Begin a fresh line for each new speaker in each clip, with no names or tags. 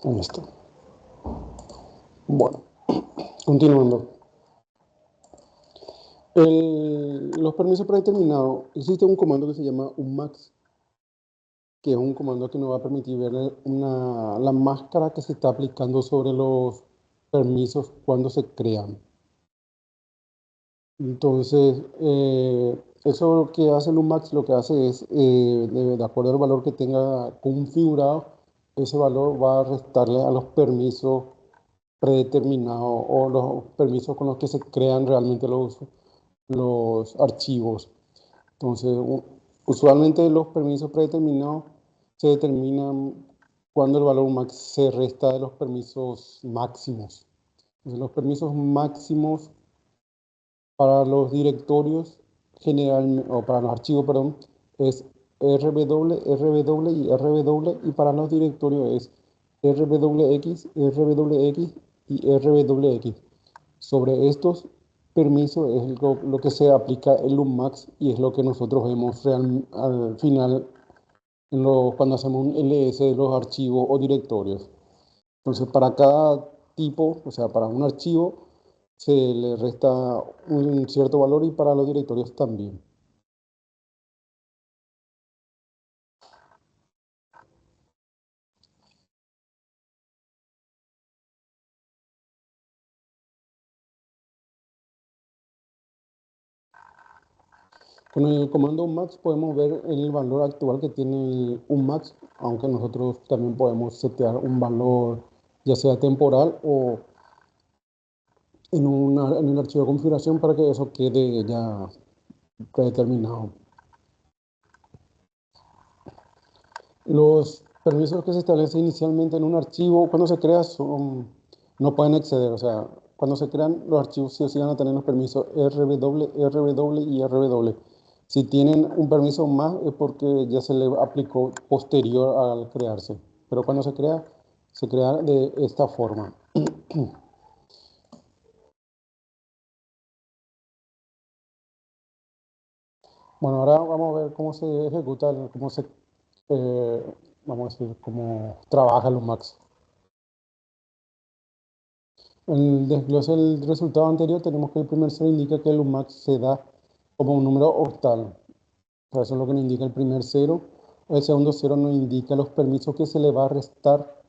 Ahí está. Bueno, continuando. Los permisos predeterminados, existe un comando que se llama unmax, que es un comando que nos va a permitir ver la máscara que se está aplicando sobre los permisos cuando se crean. Entonces, eso que hace el unmax lo que hace es, de acuerdo al valor que tenga configurado, ese valor va a restarle a los permisos predeterminados o los permisos con los que se crean realmente los archivos. Entonces, usualmente los permisos predeterminados se determinan cuando el valor max se resta de los permisos máximos. Entonces, los permisos máximos para los directorios generalmente, o para los archivos, perdón, es rw, rw y rw, y para los directorios es rwx, rwx y rwx. Sobre estos permisos es lo que se aplica el unmax y es lo que nosotros vemos al final cuando hacemos un ls de los archivos o directorios. Entonces, para cada tipo, o sea, para un archivo, se le resta un cierto valor y para los directorios también. Con el comando unmax podemos ver el valor actual que tiene el unmax, aunque nosotros también podemos setear un valor ya sea temporal o en el archivo de configuración para que eso quede ya predeterminado. Los permisos que se establecen inicialmente en un archivo, cuando se crea, no pueden exceder. O sea, cuando se crean los archivos, sí o sí van a tener los permisos RW, RW y RW. Si tienen un permiso más, es porque ya se le aplicó posterior al crearse. Pero cuando se crea de esta forma. Bueno, ahora vamos a ver cómo se ejecuta, eh, vamos a decir, cómo trabaja los Max. En el desglose del resultado anterior tenemos que el primer cero indica que el UMAX se da como un número octal. O sea, eso es lo que nos indica el primer cero. El segundo cero nos indica los permisos que se le va a restar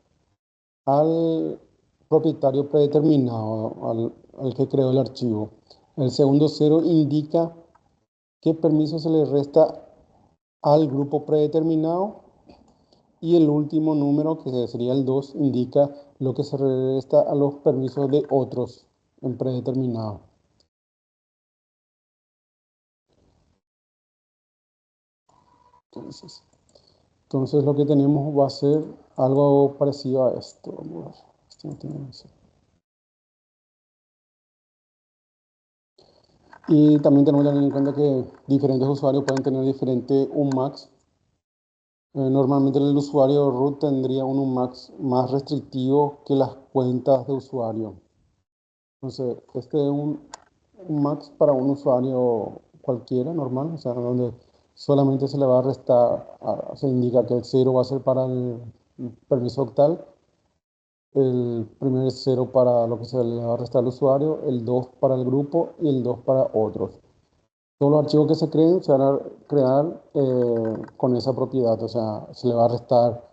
al propietario predeterminado, al que creó el archivo. El segundo cero indica qué permiso se le resta al grupo predeterminado. Y el último número, que sería el 2, indica lo que se resta a los permisos de otros en predeterminado. Entonces, entonces lo que tenemos va a ser algo parecido a esto. Vamos a ver. Esto no tiene eso. Y también tenemos que tener en cuenta que diferentes usuarios pueden tener diferente unmax. Normalmente el usuario root tendría un unmax más restrictivo que las cuentas de usuario. Entonces, este es un max para un usuario cualquiera, normal, o sea, donde solamente se le va a restar, se indica que el cero va a ser para el permiso octal, el primer cero para lo que se le va a restar al usuario, el 2 para el grupo y el 2 para otros. Todos los archivos que se creen se van a crear con esa propiedad, o sea, se le va a restar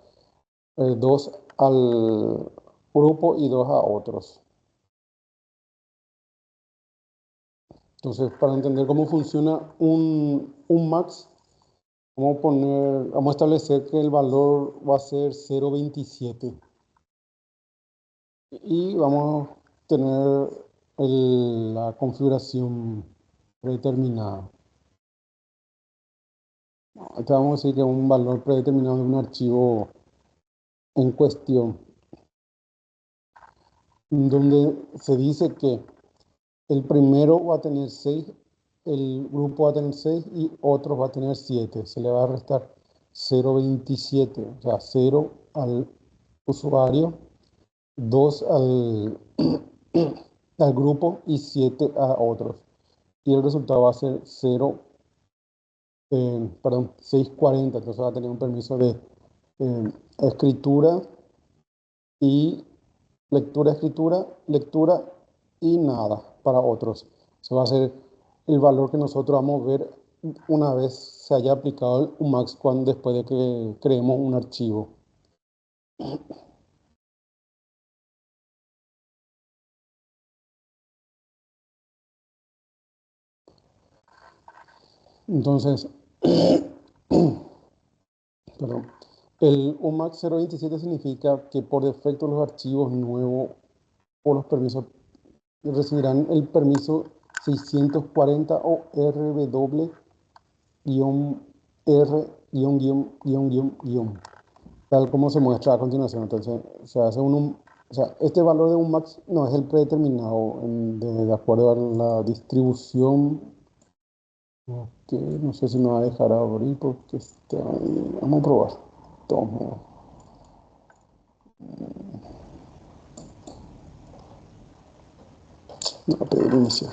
2 al grupo y 2 a otros. Entonces, para entender cómo funciona un max, vamos a establecer que el valor va a ser 0.27 y vamos a tener la configuración predeterminada. Entonces vamos a decir que un valor predeterminado de un archivo en cuestión, donde se dice que el primero va a tener 6, el grupo va a tener 6 y otros va a tener 7. Se le va a restar 0.27, o sea, 0 al usuario, 2 al grupo y 7 a otros. Y el resultado va a ser 0, perdón, 640. Entonces va a tener un permiso de escritura y lectura, escritura, lectura y nada para otros. Eso va a ser el valor que nosotros vamos a ver una vez se haya aplicado el UMAX cuando, después de que creemos un archivo. Entonces, perdón, el UMAX 027 significa que por defecto los archivos nuevos o los permisos recibirán el permiso 640 o RW-R-guión, tal como se muestra a continuación. Entonces, se hace o sea, este valor de un max no es el predeterminado de acuerdo a la distribución. Ok, no sé si me va a dejar abrir porque está ahí. Vamos a probar. Toma. No, pedir iniciar.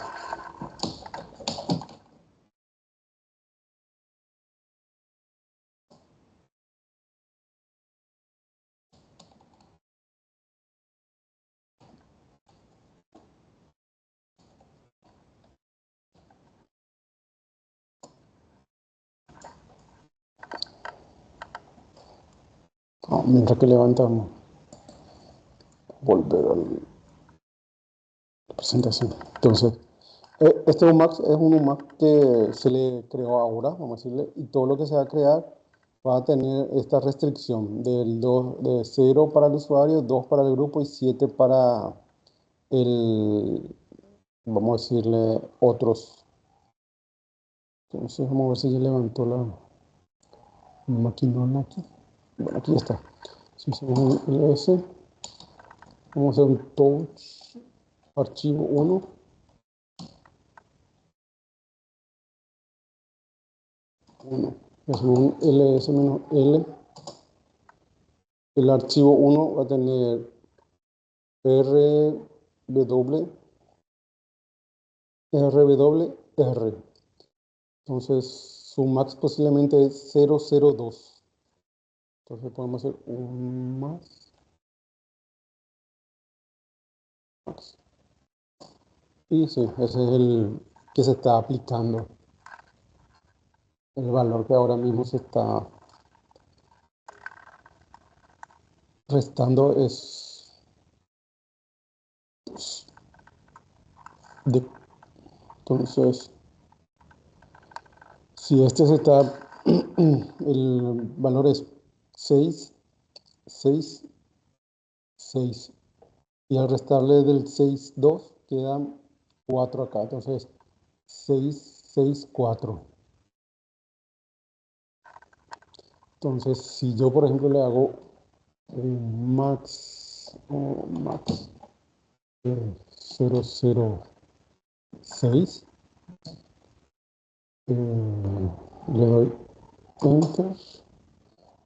Mientras que levantamos, volver a la presentación. Entonces, este UMAX es un UMAX que se le creó ahora, vamos a decirle, y todo lo que se va a crear va a tener esta restricción de 0 para el usuario, 2 para el grupo y 7 para el, vamos a decirle, otros. Entonces, vamos a ver si ya levantó la maquinona aquí. Bueno, aquí está. Si hacemos un ls, vamos a hacer un touch, archivo 1. Es un ls-l. El archivo 1 va a tener rw, rwr. Entonces, su max posiblemente es 002. Entonces, podemos hacer un max. Y sí, ese es el que se está aplicando. El valor que ahora mismo se está restando es de, entonces, si este se está, el valor es 6, 6, 6. Y al restarle del 6 2 quedan 4 acá. Entonces, 6 6 4. Entonces, si yo, por ejemplo, le hago un max 006, le doy enter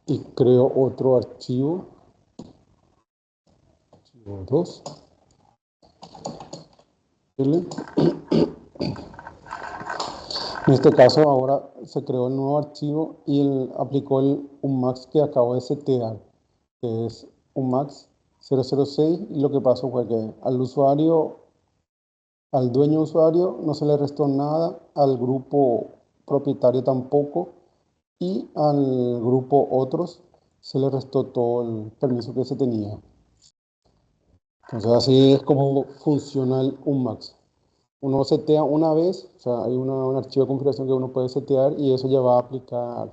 y creo otro archivo, archivo 2, L. En este caso ahora se creó el nuevo archivo y aplicó un max que acabo de setear, que es un max 006, y lo que pasó fue que al usuario, al dueño usuario no se le restó nada, al grupo propietario tampoco, y al grupo otros se le restó todo el permiso que se tenía. Entonces así es como funciona el Unmax. Uno setea una vez, o sea, hay un archivo de configuración que uno puede setear y eso ya va a aplicar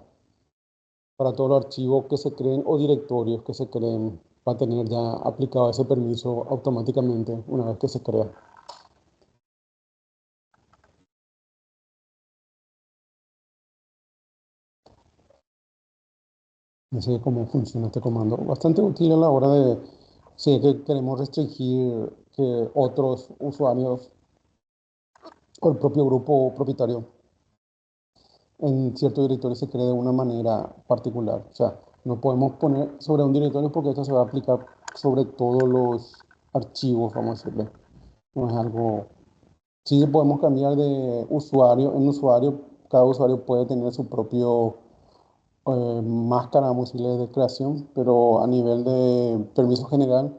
para todos los archivos que se creen o directorios que se creen. Va a tener ya aplicado ese permiso automáticamente una vez que se crea. Así es como funciona este comando. Bastante útil a la hora de, si es que queremos restringir que otros usuarios o el propio grupo propietario en cierto directorio se cree de una manera particular. O sea, no podemos poner sobre un directorio porque esto se va a aplicar sobre todos los archivos, vamos a decirle. No es algo... Sí podemos cambiar de usuario en usuario. Cada usuario puede tener su propio máscara, vamos a decirle, de creación, pero a nivel de permiso general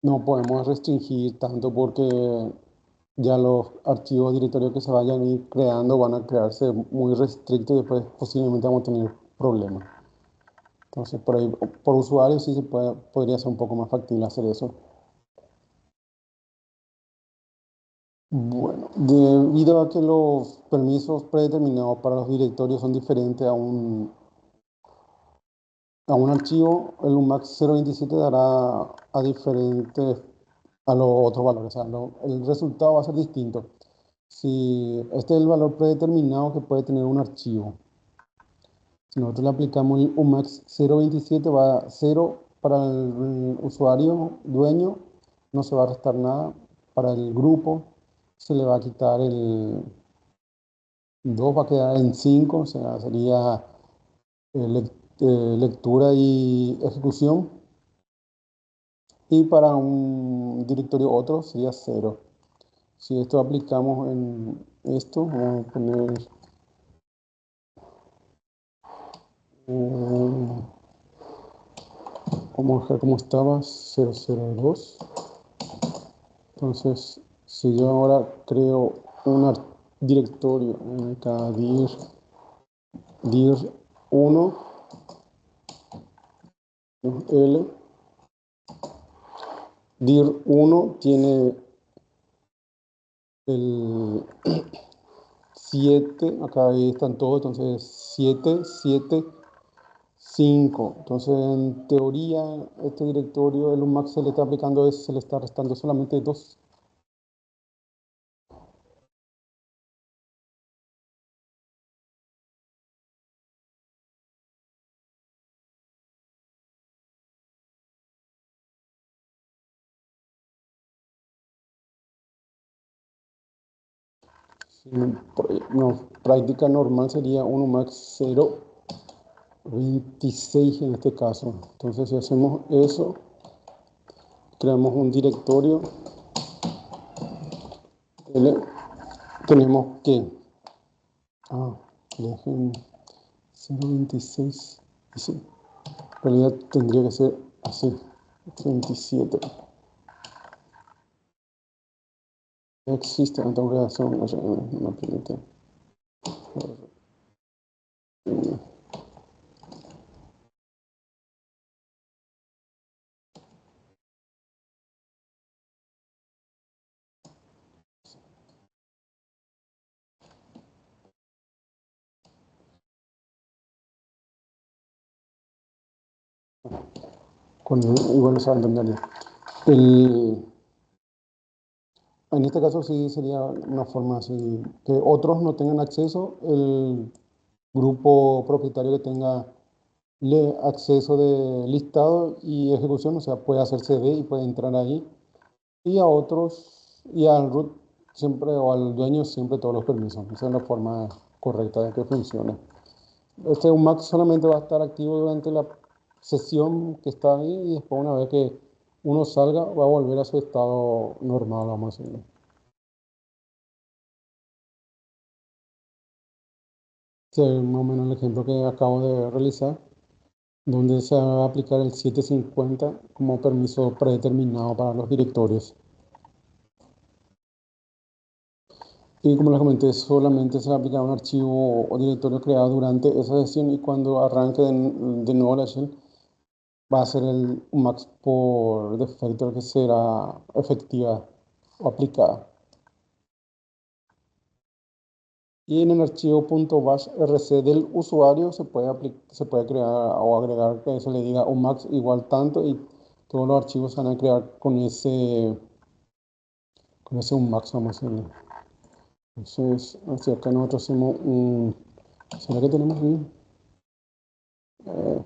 no podemos restringir tanto porque ya los archivos directorios que se vayan a ir creando van a crearse muy restrictos y después posiblemente vamos a tener problemas. Entonces, por ahí, por usuario sí podría ser un poco más factible hacer eso. Bueno, debido a que los permisos predeterminados para los directorios son diferentes a un archivo, el UMAX 027 dará a diferentes, a los otros valores. O sea, el resultado va a ser distinto. Si este es el valor predeterminado que puede tener un archivo. Si nosotros le aplicamos el UMAX 027, va a 0 para el usuario dueño, no se va a restar nada. Para el grupo se le va a quitar el 2, va a quedar en 5, o sea, sería lectura y ejecución. Y para un directorio otro sería 0. Si esto aplicamos en esto, vamos a poner vamos a dejar como estaba 002. Entonces, si yo ahora creo un directorio en acá dir1 L, dir1 tiene el 7, acá ahí están todos, entonces 7, 7, 5. Entonces, en teoría, este directorio, el UMAX se le está aplicando, se le está restando solamente 2. No, práctica normal sería un UMAX 0.26 en este caso. Entonces, si hacemos eso, creamos un directorio L, tenemos que dejen 0.26, sí, en realidad tendría que ser así, 27. No existe, no tengo que hacer una permite. Igual se va a entender ya. En este caso sí sería una forma así, que otros no tengan acceso, el grupo propietario que tenga acceso de listado y ejecución, o sea, puede hacer CD y puede entrar ahí, y a otros, y al root siempre, o al dueño siempre todos los permisos. Esa es la forma correcta de que funcione. Este UMAX solamente va a estar activo durante la sesión que está ahí y después una vez que uno salga va a volver a su estado normal, vamos a decirlo. Este es más o menos el ejemplo que acabo de realizar, donde se va a aplicar el 750 como permiso predeterminado para los directorios. Y como les comenté, solamente se va a aplicar un archivo o directorio creado durante esa sesión y cuando arranque de nuevo la sesión va a ser el UMAX por defecto el que será efectiva o aplicada. Y en el archivo .bash rc del usuario se puede crear o agregar que se le diga UMAX igual tanto y todos los archivos se van a crear con ese UMAX, vamos a decirlo. Entonces, hacia acá nosotros hacemos un... ¿Será que tenemos ahí? Eh,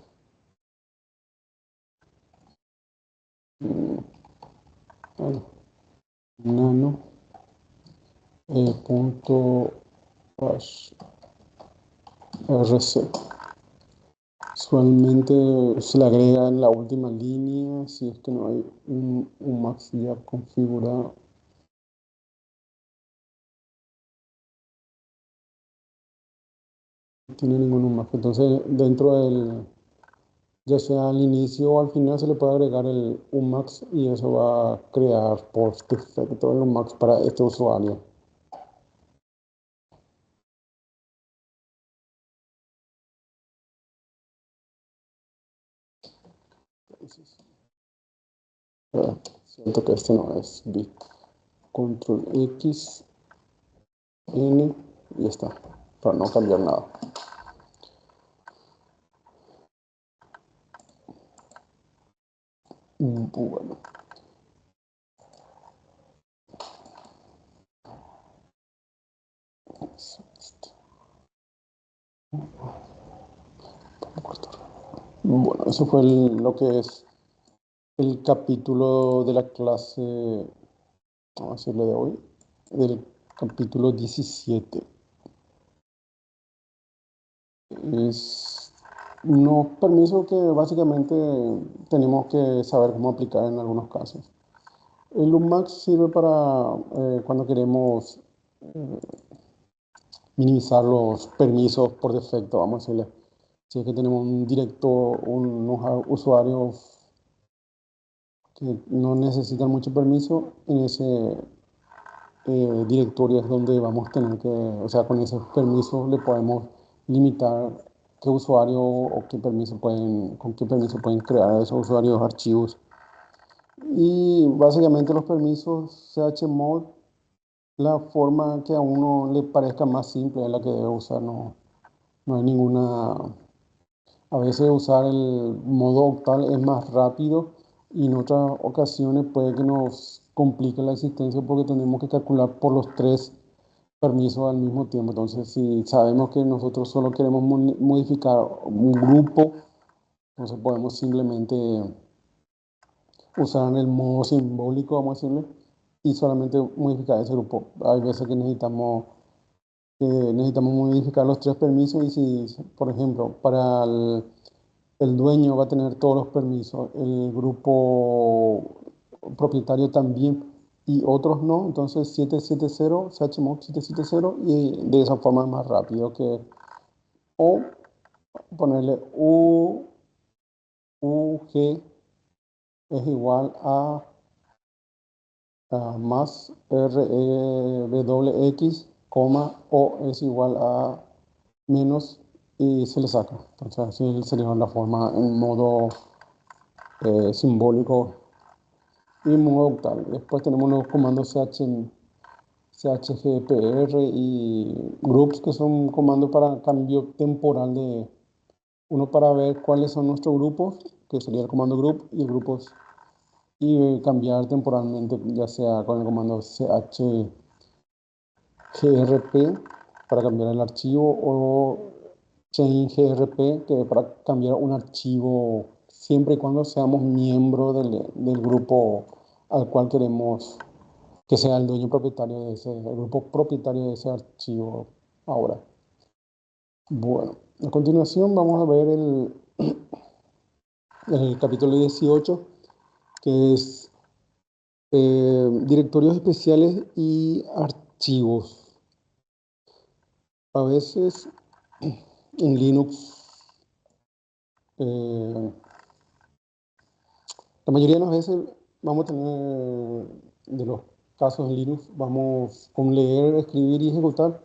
bueno, nano punto bash rc. Usualmente se le agrega en la última línea si es que no hay un max ya configurado. tiene ningún UMAX. Entonces, dentro del, ya sea al inicio o al final, se le puede agregar el UMAX y eso va a crear por defecto el UMAX para este usuario. Entonces, siento que este no es bit. Control X, N y ya está, para no cambiar nada. Bueno. Bueno, eso fue lo que es el capítulo de la clase, vamos a decirle de hoy, del capítulo 17. Es unos permisos que básicamente tenemos que saber cómo aplicar en algunos casos. El UMAX sirve para cuando queremos minimizar los permisos por defecto, vamos a decirle. Si es que tenemos un directo, unos usuarios que no necesitan mucho permiso, en ese directorio es donde vamos a tener que, o sea, con esos permisos le podemos limitar qué usuario o qué permiso pueden, con qué permiso pueden crear esos usuarios archivos. Y básicamente los permisos chmod, la forma que a uno le parezca más simple es la que debe usar, no, no hay ninguna. A veces usar el modo octal es más rápido y en otras ocasiones puede que nos complique la existencia porque tenemos que calcular por los tres permisos al mismo tiempo. Entonces, si sabemos que nosotros solo queremos modificar un grupo, entonces podemos simplemente usar el modo simbólico, vamos a decirle, y solamente modificar ese grupo. Hay veces que necesitamos modificar los tres permisos y si, por ejemplo, para el dueño va a tener todos los permisos, el grupo propietario también y otros no, entonces 770, chmod 770 y de esa forma es más rápido que, o ponerle UG es igual a más REWX, O es igual a menos y se le saca. Entonces así sería la forma en modo simbólico y modo octal. Después tenemos los comandos chgrpr y groups, que son comandos para cambio temporal de uno para ver cuáles son nuestros grupos, que sería el comando group y grupos, y cambiar temporalmente, ya sea con el comando chgrp para cambiar el archivo o change.grp, que es para cambiar un archivo siempre y cuando seamos miembro del grupo al cual queremos que sea el dueño propietario de ese, el grupo propietario de ese archivo ahora. Bueno, a continuación vamos a ver el capítulo 18, que es directorios especiales y archivos. A veces en Linux, eh, la mayoría de las veces vamos a tener, de los casos en Linux, vamos con leer, escribir y ejecutar,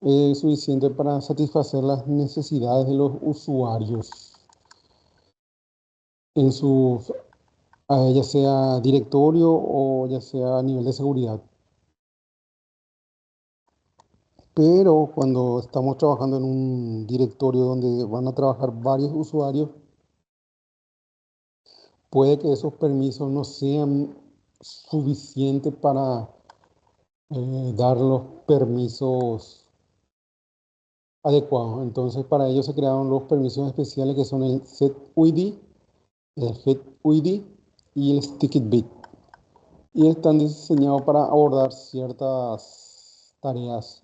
es suficiente para satisfacer las necesidades de los usuarios en su, ya sea directorio o ya sea a nivel de seguridad. Pero cuando estamos trabajando en un directorio donde van a trabajar varios usuarios, puede que esos permisos no sean suficientes para dar los permisos adecuados. Entonces, para ello se crearon los permisos especiales que son el setuid, el headuid y el stickedbit. Y están diseñados para abordar ciertas tareas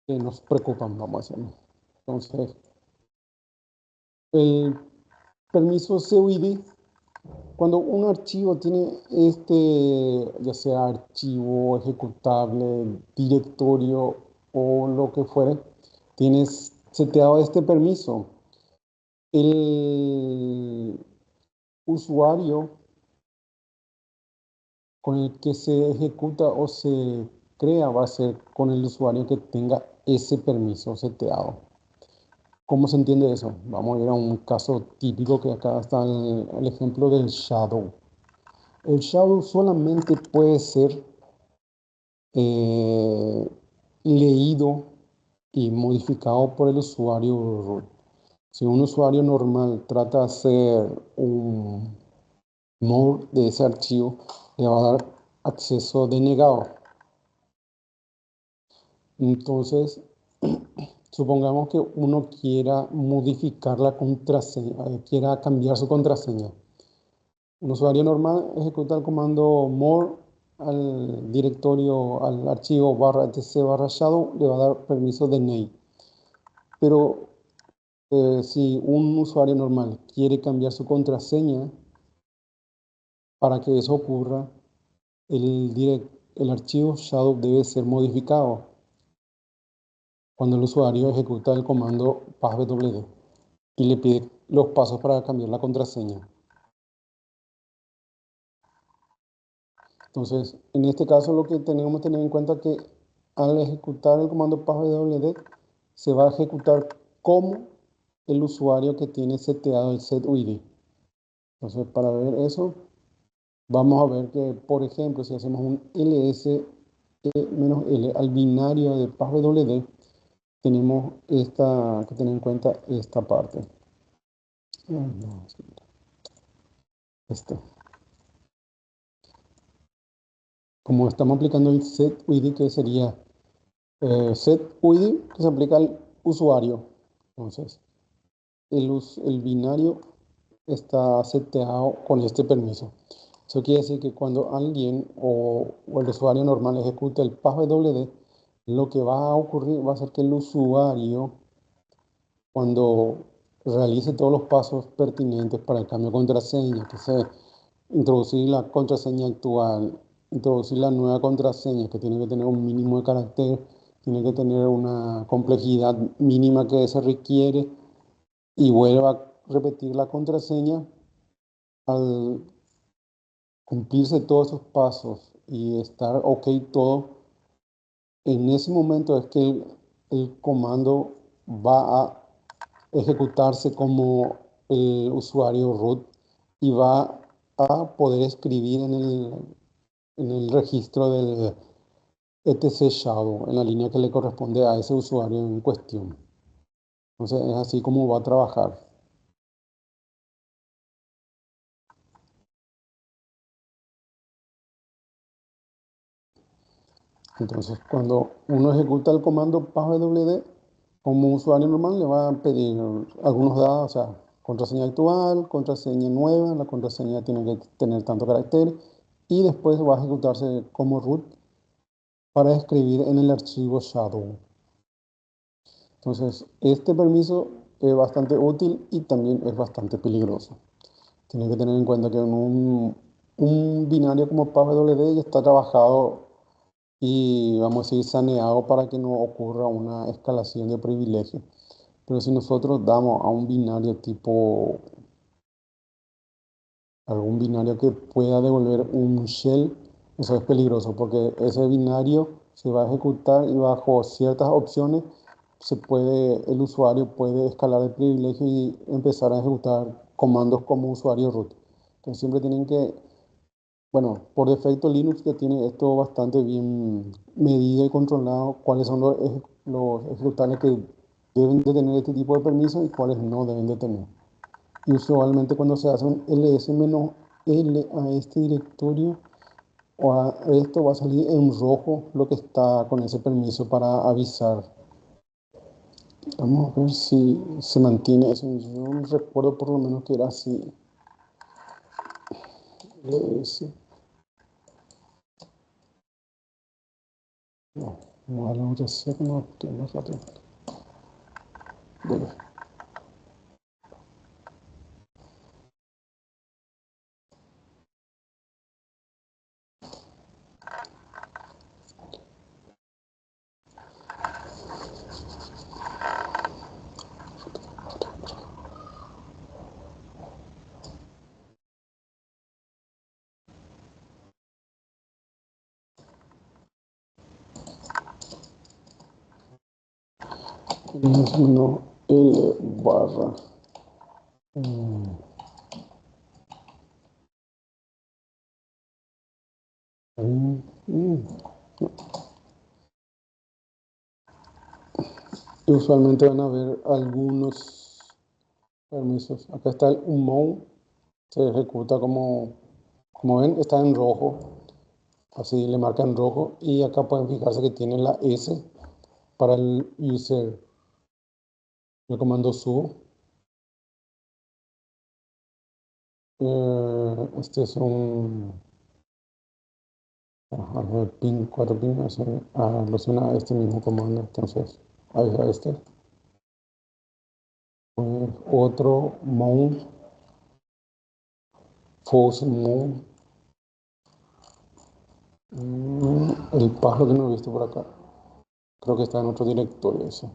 que nos preocupan, vamos a decir. Entonces, el permiso CUID, cuando un archivo tiene ya sea archivo ejecutable, directorio o lo que fuere, tienes seteado este permiso, el usuario con el que se ejecuta o se crea va a ser con el usuario que tenga ese permiso seteado. ¿Cómo se entiende eso? Vamos a ir a un caso típico que acá está el ejemplo del shadow. El shadow solamente puede ser eh, leído y modificado por el usuario root. Si un usuario normal trata de hacer un more de ese archivo, le va a dar acceso denegado. Entonces, supongamos que uno quiera modificar la contraseña, quiera cambiar su contraseña. Un usuario normal ejecuta el comando more al directorio, al archivo /etc /shadow, le va a dar permiso de name. Pero si un usuario normal quiere cambiar su contraseña, para que eso ocurra, el archivo shadow debe ser modificado cuando el usuario ejecuta el comando passwd y le pide los pasos para cambiar la contraseña. Entonces, en este caso lo que tenemos que tener en cuenta es que al ejecutar el comando passwd se va a ejecutar como el usuario que tiene seteado el setuid. Entonces, para ver eso, vamos a ver que, por ejemplo, si hacemos un ls-l al binario de passwd, tenemos que tener en cuenta esta parte. Como estamos aplicando el setuid, que sería setuid, que se aplica al usuario. Entonces, el binario está seteado con este permiso. Eso quiere decir que cuando alguien o el usuario normal ejecuta el passwd, lo que va a ocurrir va a ser que el usuario, cuando realice todos los pasos pertinentes para el cambio de contraseña, que sea introducir la contraseña actual, introducir la nueva contraseña, que tiene que tener un mínimo de carácter, tiene que tener una complejidad mínima que se requiere, y vuelva a repetir la contraseña, al cumplirse todos esos pasos y estar ok todo, en ese momento es que el comando va a ejecutarse como el usuario root y va a poder escribir en el registro del etc shadow, en la línea que le corresponde a ese usuario en cuestión. Entonces es así como va a trabajar. Entonces, cuando uno ejecuta el comando passwd, como usuario normal le va a pedir algunos datos, o sea, contraseña actual, contraseña nueva, la contraseña tiene que tener tanto carácter, y después va a ejecutarse como root para escribir en el archivo shadow. Entonces, este permiso es bastante útil y también es bastante peligroso. Tiene que tener en cuenta que en un binario como passwd ya está trabajado y vamos a ir saneado para que no ocurra una escalación de privilegios. Pero si nosotros damos a un binario tipo, algún binario que pueda devolver un shell, eso es peligroso porque ese binario se va a ejecutar y bajo ciertas opciones el usuario puede escalar el privilegio y empezar a ejecutar comandos como usuario root. Entonces siempre tienen que, bueno, por defecto Linux ya tiene esto bastante bien medido y controlado, cuáles son los ejecutables que deben de tener este tipo de permisos y cuáles no deben de tener. Y usualmente cuando se hace un ls-l a este directorio o a esto, va a salir en rojo lo que está con ese permiso para avisar. Vamos a ver si se mantiene eso. Yo recuerdo por lo menos que era así. ls. No, vamos a darle un reset, no, que más rápido. Bueno. No, L barra. mm, mm, mm. Y usualmente van a ver algunos permisos. Acá está el unmount, se ejecuta como ven, está en rojo, así le marcan rojo. Y acá pueden fijarse que tiene la S para el user, el comando su. Este es un pin, 4 pin, alusiona a este mismo comando. Entonces, ahí está este. Otro mount, false mount. El pájaro que no he visto por acá. Creo que está en otro directorio ese.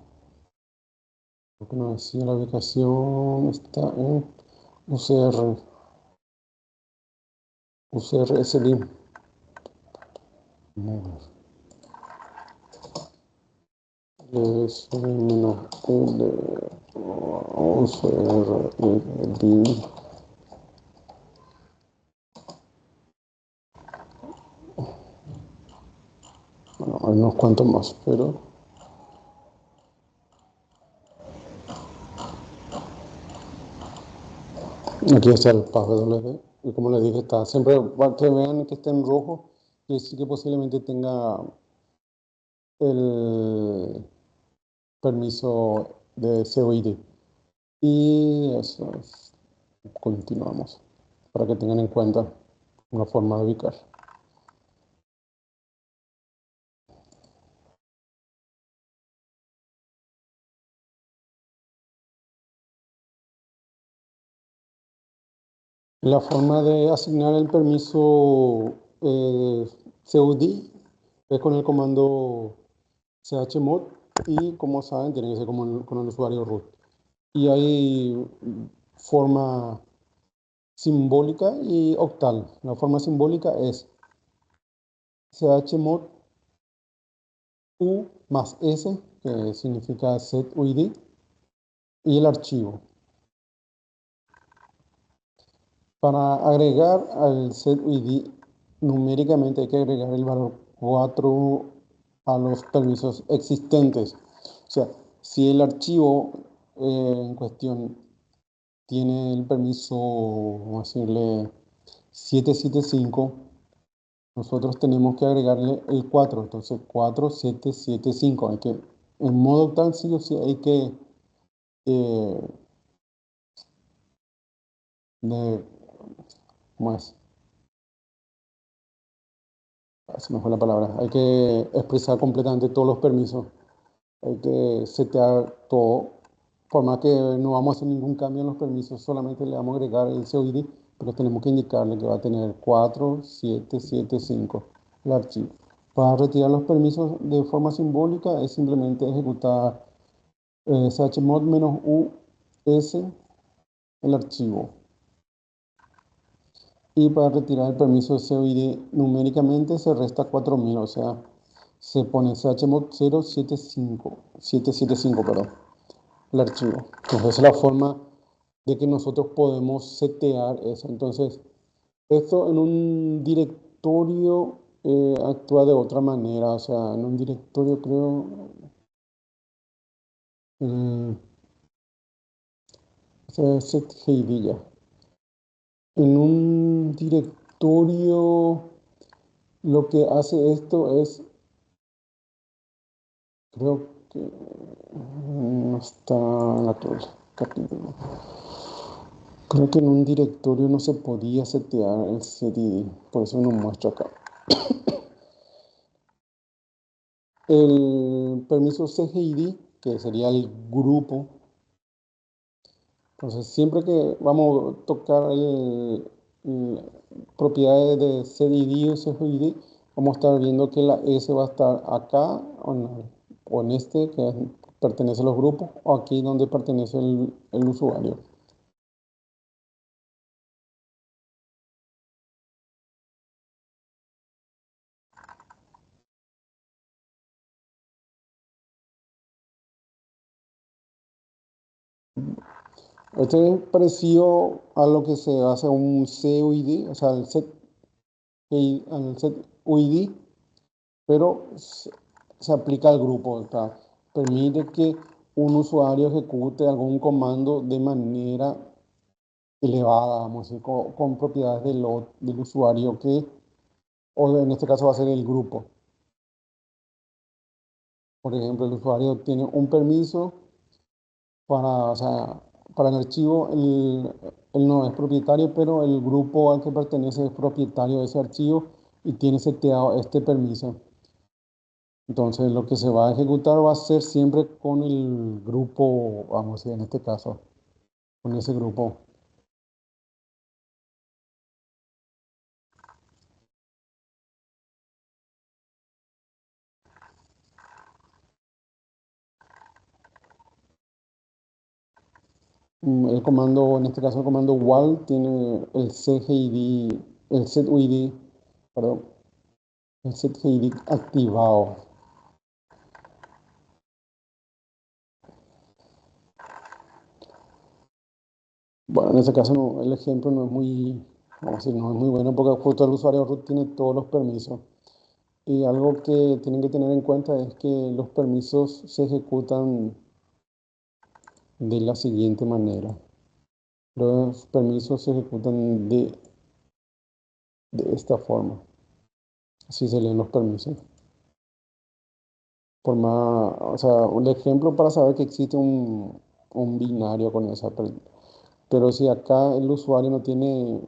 Lo que no decía la ubicación está en UCR, UCR SLIM. Es menos L, UCR, LIM. Bueno, hay unos cuantos más, pero aquí está el PASWD. Y como les dije, está siempre que vean que está en rojo, que sí que posiblemente tenga el permiso de COID. Y eso es. Continuamos para que tengan en cuenta una forma de ubicar. La forma de asignar el permiso CUD es con el comando chmod y como saben tiene que ser con el usuario root. Y hay forma simbólica y octal. La forma simbólica es chmod u más s, que significa setuid, y el archivo. Para agregar al setuid numéricamente hay que agregar el valor 4 a los permisos existentes. O sea, si el archivo en cuestión tiene el permiso, vamos a decirle 775, nosotros tenemos que agregarle el 4. Entonces 4775. Hay que, en modo tal, sí o sí hay que eh, de, ¿cómo es? Se me fue la palabra. Hay que expresar completamente todos los permisos. Hay que setear todo. Por más que no vamos a hacer ningún cambio en los permisos, solamente le vamos a agregar el COID, pero tenemos que indicarle que va a tener 4775 el archivo. Para retirar los permisos de forma simbólica es simplemente ejecutar chmod-us el archivo. Y para retirar el permiso de COID numéricamente se resta 4000, o sea, se pone chmod 775, perdón, el archivo. Entonces, esa es la forma de que nosotros podemos setear eso. Entonces, esto en un directorio actúa de otra manera, o sea, en un directorio creo, mm, set ya. En un directorio lo que hace esto es, creo que no está en la capítulo. Creo que en un directorio no se podía setear el setid, por eso no muestro acá. El permiso CGID, que sería el grupo. Entonces, siempre que vamos a tocar propiedades de CDD o CGID, vamos a estar viendo que la S va a estar acá o en este que pertenece a los grupos o aquí donde pertenece el usuario. Este es parecido a lo que se hace un CUID, o sea, al set UID, pero se aplica al grupo. O sea, permite que un usuario ejecute algún comando de manera elevada, vamos a decir, con propiedades del usuario que, o en este caso va a ser el grupo. Por ejemplo, el usuario tiene un permiso para, o sea, para el archivo, él no es propietario, pero el grupo al que pertenece es propietario de ese archivo y tiene seteado este permiso. Entonces, lo que se va a ejecutar va a ser siempre con el grupo, vamos a decir, en este caso, con ese grupo. El comando, en este caso, el comando wall tiene el CGID, el setuid, perdón, el setGID activado. Bueno, en ese caso el ejemplo no es muy, vamos a decir, no es muy bueno porque justo el usuario root tiene todos los permisos. Y algo que tienen que tener en cuenta es que los permisos se ejecutan de la siguiente manera. Los permisos se ejecutan de esta forma. Así se leen los permisos. Por más, o sea, un ejemplo para saber que existe un binario con esa. Pero si acá el usuario no tiene,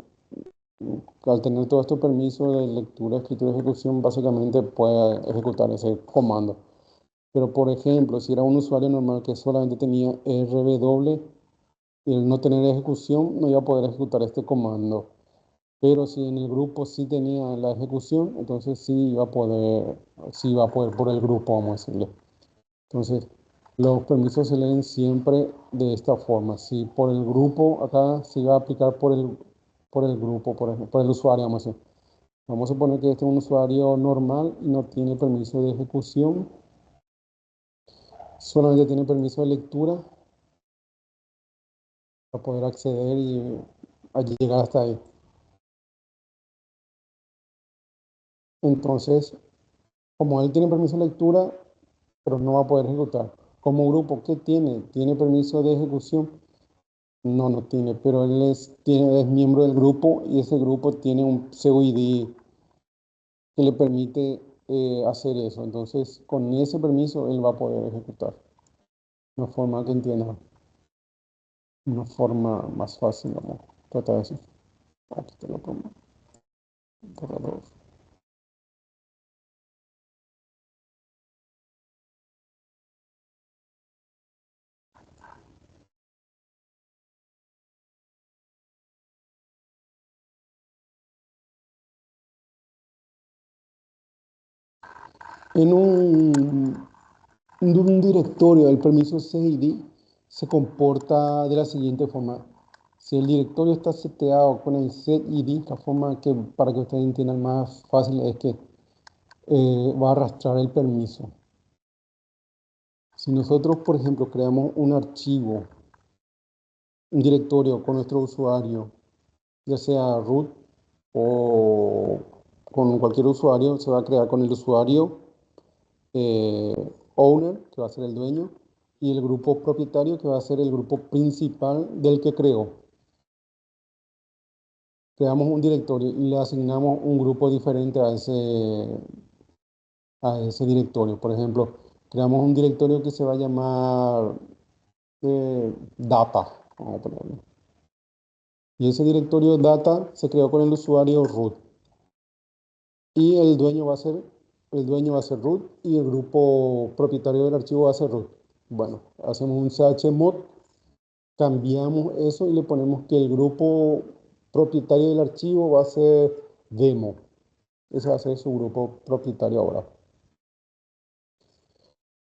al tener todos estos permisos de lectura, escritura y ejecución, básicamente puede ejecutar ese comando. Pero por ejemplo, si era un usuario normal que solamente tenía RW y al no tener ejecución, no iba a poder ejecutar este comando. Pero si en el grupo sí tenía la ejecución, entonces sí iba a poder por el grupo, vamos a decirle. Entonces, los permisos se leen siempre de esta forma. Si por el grupo, acá se iba a aplicar por el grupo, por el usuario, vamos a decir. Vamos a suponer que este es un usuario normal y no tiene permiso de ejecución, solamente tiene permiso de lectura para poder acceder y llegar hasta ahí. Entonces, como él tiene permiso de lectura, pero no va a poder ejecutar. Como grupo, ¿qué tiene? ¿Tiene permiso de ejecución? No, no tiene, pero es miembro del grupo y ese grupo tiene un CUID que le permite hacer eso. Entonces, con ese permiso, él va a poder ejecutar. Una forma que entienda, una forma más fácil, vamos a tratar de eso. Aquí te lo pongo, borrador. En un directorio, el permiso CID se comporta de la siguiente forma. Si el directorio está seteado con el setid, la forma que para que ustedes entiendan más fácil es que va a arrastrar el permiso. Si nosotros, por ejemplo, creamos un archivo, un directorio con nuestro usuario, ya sea root o con cualquier usuario, se va a crear con el usuario eh, owner, que va a ser el dueño, y el grupo propietario, que va a ser el grupo principal del que creó. Creamos un directorio y le asignamos un grupo diferente a ese directorio. Por ejemplo, creamos un directorio que se va a llamar data, vamos a ponerlo. Y ese directorio data se creó con el usuario root. Y el dueño va a ser root y el grupo propietario del archivo va a ser root. Bueno, hacemos un chmod, cambiamos eso y le ponemos que el grupo propietario del archivo va a ser demo. Ese va a ser su grupo propietario ahora.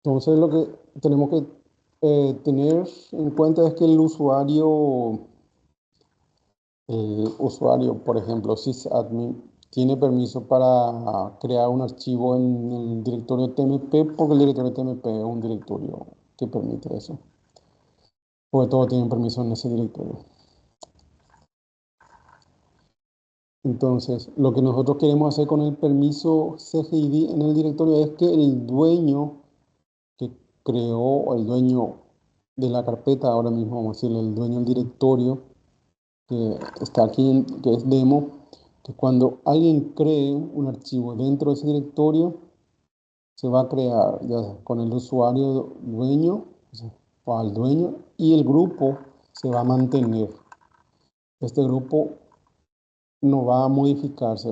Entonces lo que tenemos que tener en cuenta es que el usuario, por ejemplo, sysadmin, tiene permiso para crear un archivo en el directorio TMP porque el directorio TMP es un directorio que permite eso. porque todos tienen permiso en ese directorio. Entonces, lo que nosotros queremos hacer con el permiso CGID en el directorio es que el dueño que creó, o el dueño de la carpeta, ahora mismo vamos a decirle el dueño del directorio, que está aquí, que es demo, que cuando alguien cree un archivo dentro de ese directorio, se va a crear ya con el usuario dueño, o al dueño, y el grupo se va a mantener. Este grupo no va a modificarse,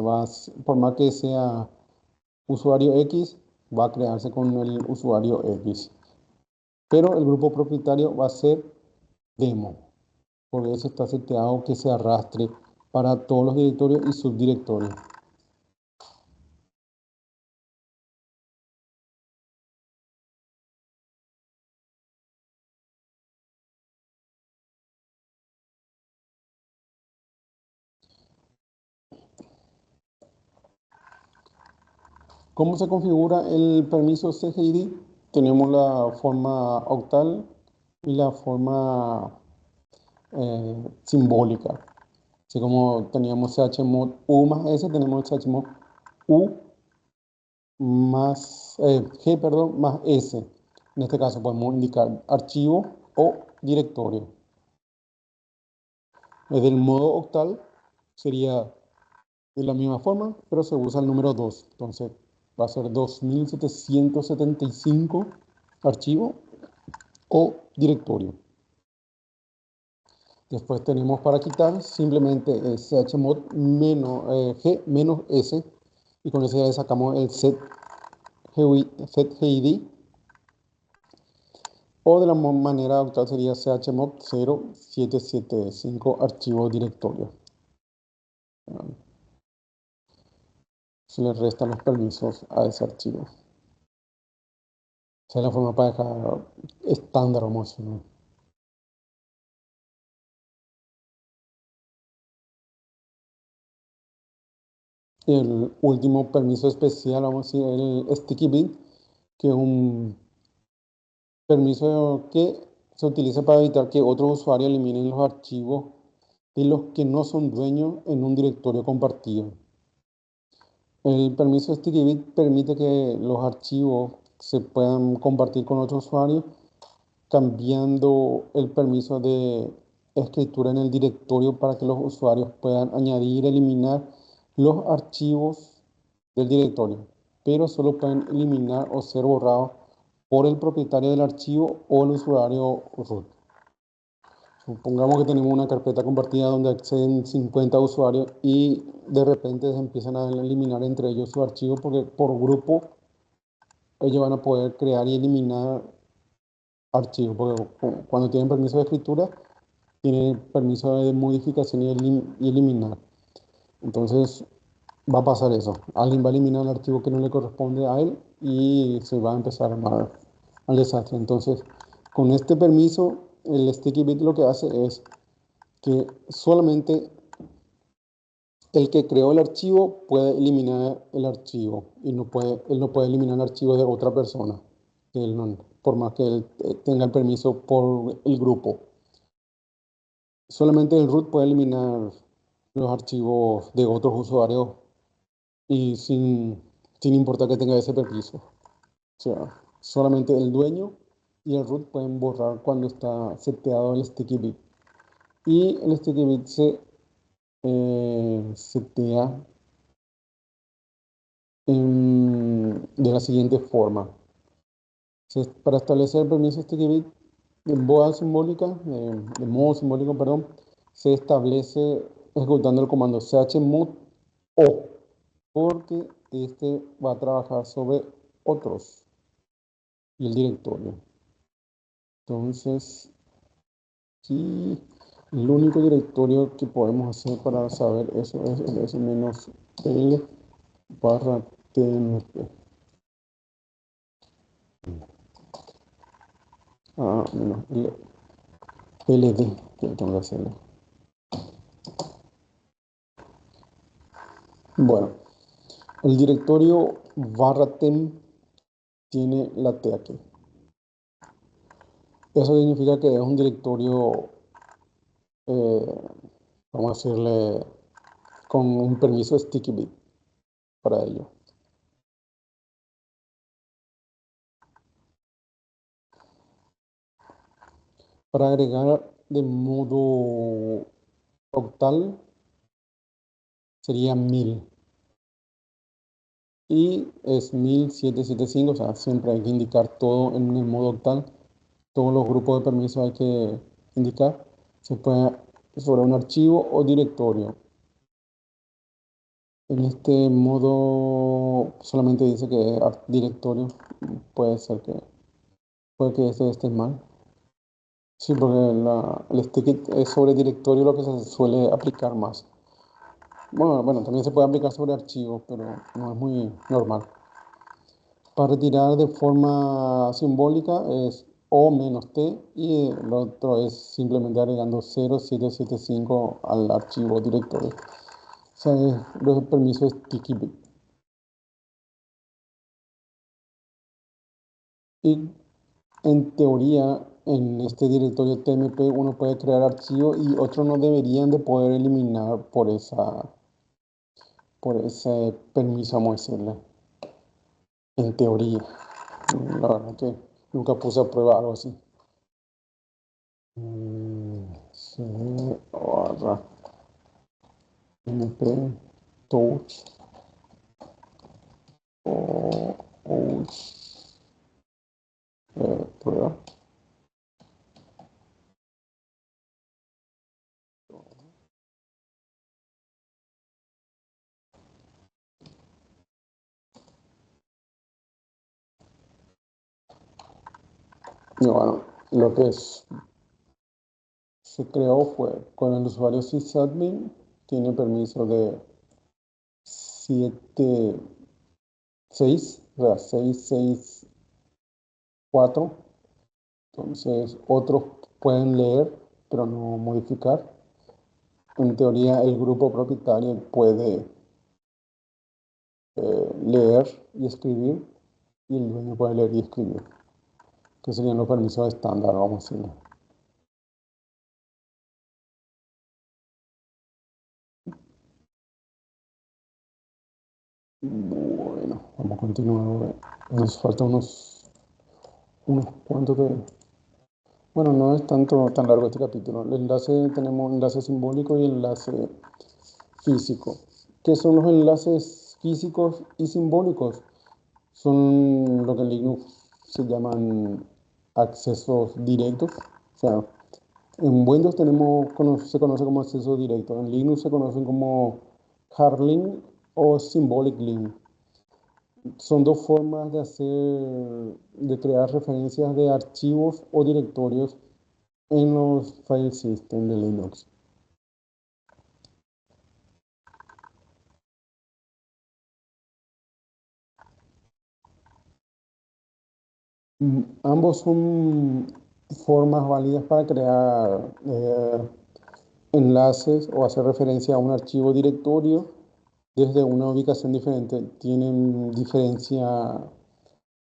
por más que sea usuario X, va a crearse con el usuario X. Pero el grupo propietario va a ser demo, porque eso está seteado que se arrastre para todos los directorios y subdirectorios. ¿Cómo se configura el permiso CGID? Tenemos la forma octal y la forma simbólica. Así como teníamos chmod u más s, tenemos chmod u más g, perdón, más s. En este caso podemos indicar archivo o directorio. Desde el modo octal sería de la misma forma, pero se usa el número 2. Entonces va a ser 2775 archivo o directorio. Después tenemos para quitar simplemente chmod menos, g menos s, y con eso ya sacamos el setGID, o de la manera actual sería chmod 0775 archivo directorio. Se le restan los permisos a ese archivo. Esa es la forma para dejar estándar, vamos a decirlo. El último permiso especial, vamos a decir, el sticky bit, que es un permiso que se utiliza para evitar que otros usuarios eliminen los archivos de los que no son dueños en un directorio compartido. El permiso sticky bit permite que los archivos se puedan compartir con otros usuarios, cambiando el permiso de escritura en el directorio para que los usuarios puedan añadir, eliminar los archivos del directorio, pero solo pueden eliminar o ser borrados por el propietario del archivo o el usuario root. Supongamos que tenemos una carpeta compartida donde acceden 50 usuarios y de repente se empiezan a eliminar entre ellos su archivo, porque por grupo ellos van a poder crear y eliminar archivos, porque cuando tienen permiso de escritura tienen permiso de modificación y eliminar. Entonces va a pasar eso. Alguien va a eliminar el archivo que no le corresponde a él y se va a empezar a armar al desastre. Entonces, con este permiso, el sticky bit lo que hace es que solamente el que creó el archivo puede eliminar el archivo y él no puede eliminar el archivo de otra persona, por más que él tenga el permiso por el grupo. Solamente el root puede eliminar los archivos de otros usuarios y sin importar que tenga ese permiso. O sea, solamente el dueño y el root pueden borrar cuando está seteado el sticky bit. Y el sticky bit se setea de la siguiente forma. Para establecer el permiso sticky bit de modo simbólica, perdón, se establece ejecutando el comando chmod o, porque este va a trabajar sobre otros y el directorio. Entonces, aquí el único directorio que podemos hacer para saber eso es el s-l barra tmp. Menos ld, que tengo que hacerlo. Bueno, el directorio barra tem tiene la T aquí. Eso significa que es un directorio, eh, vamos a decirle, con un permiso sticky bit para ello. Para agregar de modo octal sería 1000 y es 1775, o sea, siempre hay que indicar todo en el modo octal. Todos los grupos de permisos hay que indicar. Se puede sobre un archivo o directorio. En este modo solamente dice que directorio. Puede ser que, puede que este esté mal. Sí, porque el sticky es sobre directorio lo que se suele aplicar más. Bueno, también se puede aplicar sobre archivos, pero no es muy normal. Para retirar de forma simbólica es O menos T y el otro es simplemente agregando 0775 al archivo directorio. O sea, los permisos sticky bit. Y en teoría, en este directorio TMP uno puede crear archivos y otros no deberían de poder eliminar por ese permiso, vamos a decirle. En teoría. La verdad que nunca puse a prueba algo así. Sí, barra MP touch o ouch, prueba. Y bueno, lo que se creó fue con el usuario sysadmin, tiene permiso de 7 6 o sea, 664. Entonces, otros pueden leer, pero no modificar. En teoría, el grupo propietario puede leer y escribir, y el dueño puede leer y escribir, que serían los permisos estándar, vamos a decirlo. Bueno, vamos a continuar. Nos faltan unos cuantos de... Bueno, no es tan largo este capítulo. El enlace, tenemos enlace simbólico y enlace físico. ¿Qué son los enlaces físicos y simbólicos? Son lo que en Linux se llaman accesos directos. O sea, en Windows se conoce como acceso directo. En Linux se conocen como hard link o symbolic link. Son dos formas de crear referencias de archivos o directorios en los file system de Linux. Ambos son formas válidas para crear enlaces o hacer referencia a un archivo directorio desde una ubicación diferente. Tienen diferencia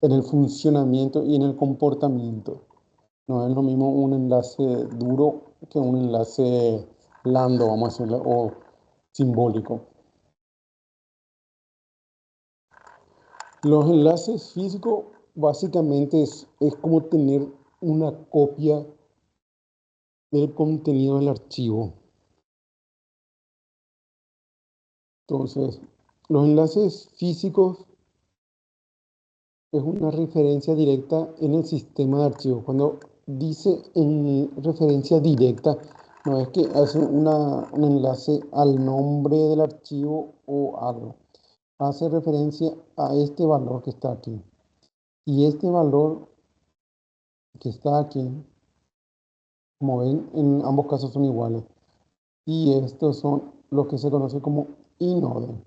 en el funcionamiento y en el comportamiento. No es lo mismo un enlace duro que un enlace blando, vamos a decirlo, o simbólico. Los enlaces físicos básicamente es como tener una copia del contenido del archivo. Entonces, los enlaces físicos es una referencia directa en el sistema de archivos. Cuando dice en referencia directa, no es que hace un enlace al nombre del archivo o algo. Hace referencia a este valor que está aquí. Y este valor que está aquí, como ven, en ambos casos son iguales. Y estos son los que se conocen como inode.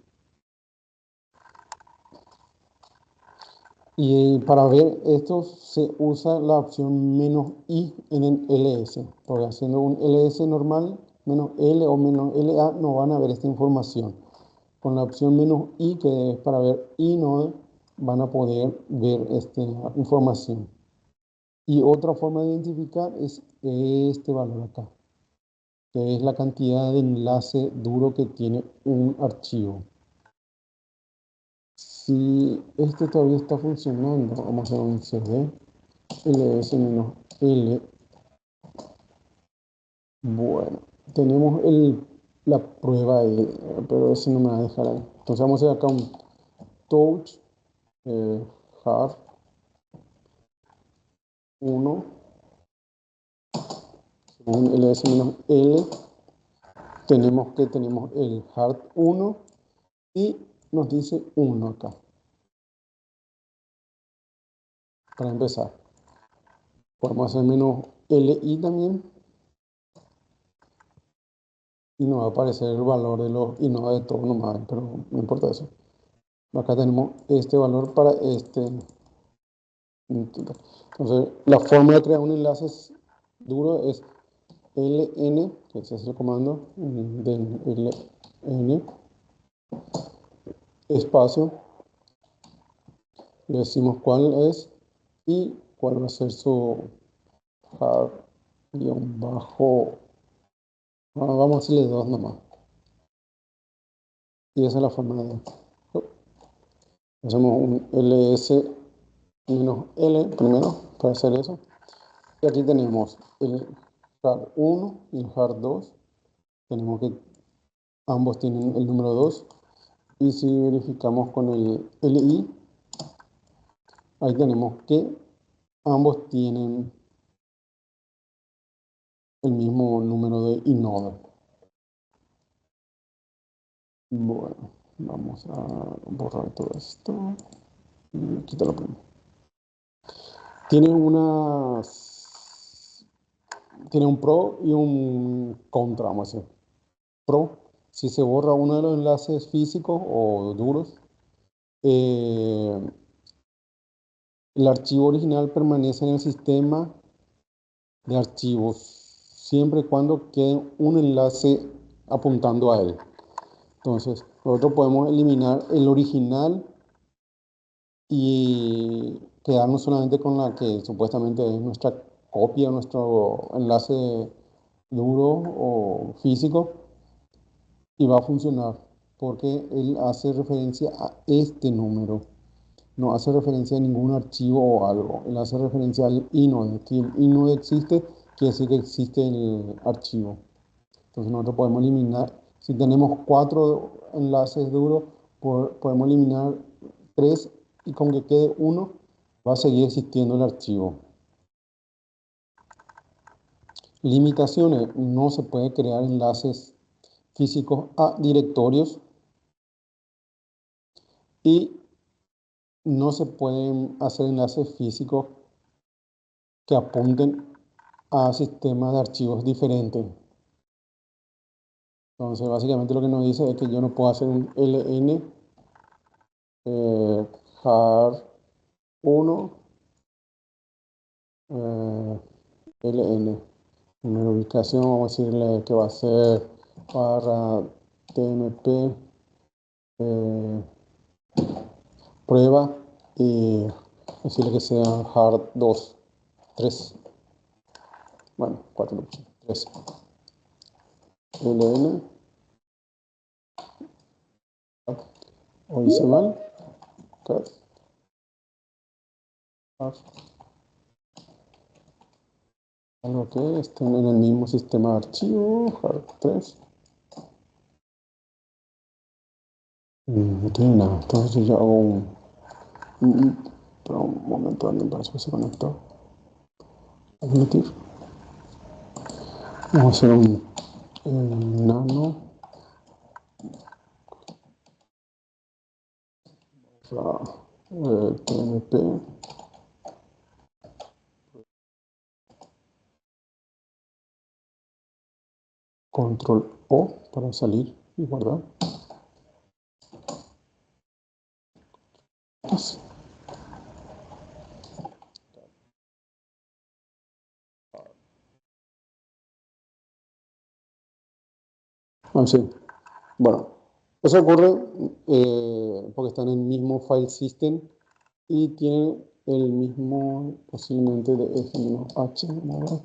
Y para ver esto se usa la opción menos "i" en el ls, porque haciendo un ls normal, menos "l" o menos "la", no van a ver esta información. Con la opción menos "i", que es para ver inode, van a poder ver esta información. Y otra forma de identificar es este valor acá, que es la cantidad de enlace duro que tiene un archivo. Si este todavía está funcionando, vamos a hacer un cd ls-l. Bueno, tenemos la prueba ahí, pero eso no me va a dejar ahí. Entonces vamos a hacer acá un touch hard 1 según ls-l. Tenemos el hard 1 y nos dice 1 acá. Para empezar, podemos hacer menos li también y nos va a aparecer el valor de los y no de todo nomás, pero no importa eso. Acá tenemos este valor para este. Entonces, la forma de crear un enlace duro es ln, que ese es el comando del ln, espacio, le decimos cuál es y cuál va a ser su hard guión bajo. Vamos a hacerle 2 nomás. Y esa es la forma de. Hacemos un ls menos l primero para hacer eso. Y aquí tenemos el hard 1 y el hard 2. Tenemos que ambos tienen el número 2. Y si verificamos con el li, ahí tenemos que ambos tienen el mismo número de inodo. Bueno, vamos a borrar todo esto y quitarlo primero. Tiene un pro y un contra, vamos a decir. Pro, si se borra uno de los enlaces físicos o duros, el archivo original permanece en el sistema de archivos siempre y cuando quede un enlace apuntando a él. Entonces, nosotros podemos eliminar el original y quedarnos solamente con la que supuestamente es nuestra copia, nuestro enlace duro o físico, y va a funcionar porque él hace referencia a este número, no hace referencia a ningún archivo o algo, él hace referencia al inode. Si el inode existe, quiere decir que existe el archivo. Entonces nosotros podemos eliminar, si tenemos 4 enlaces duros, podemos eliminar 3 y con que quede uno va a seguir existiendo el archivo. Limitaciones, no se puede crear enlaces físicos a directorios y no se pueden hacer enlaces físicos que apunten a sistemas de archivos diferentes. Entonces básicamente lo que nos dice es que yo no puedo hacer un ln hard 1 ln. Primera ubicación, vamos a decirle que va a ser barra tmp prueba y decirle que sea hard 2, 3, bueno, 4, 3, ln, o hice mal, algo que estén en el mismo sistema de archivo, hard 3. No tiene nada, entonces yo hago pero un momento, alguien parece que se conectó. Admitir. Vamos a hacer un nano. TMP. Control O para salir y guardar. Así. Bueno, eso ocurre porque están en el mismo file system y tienen el mismo posiblemente de F menos H. Vamos a ver.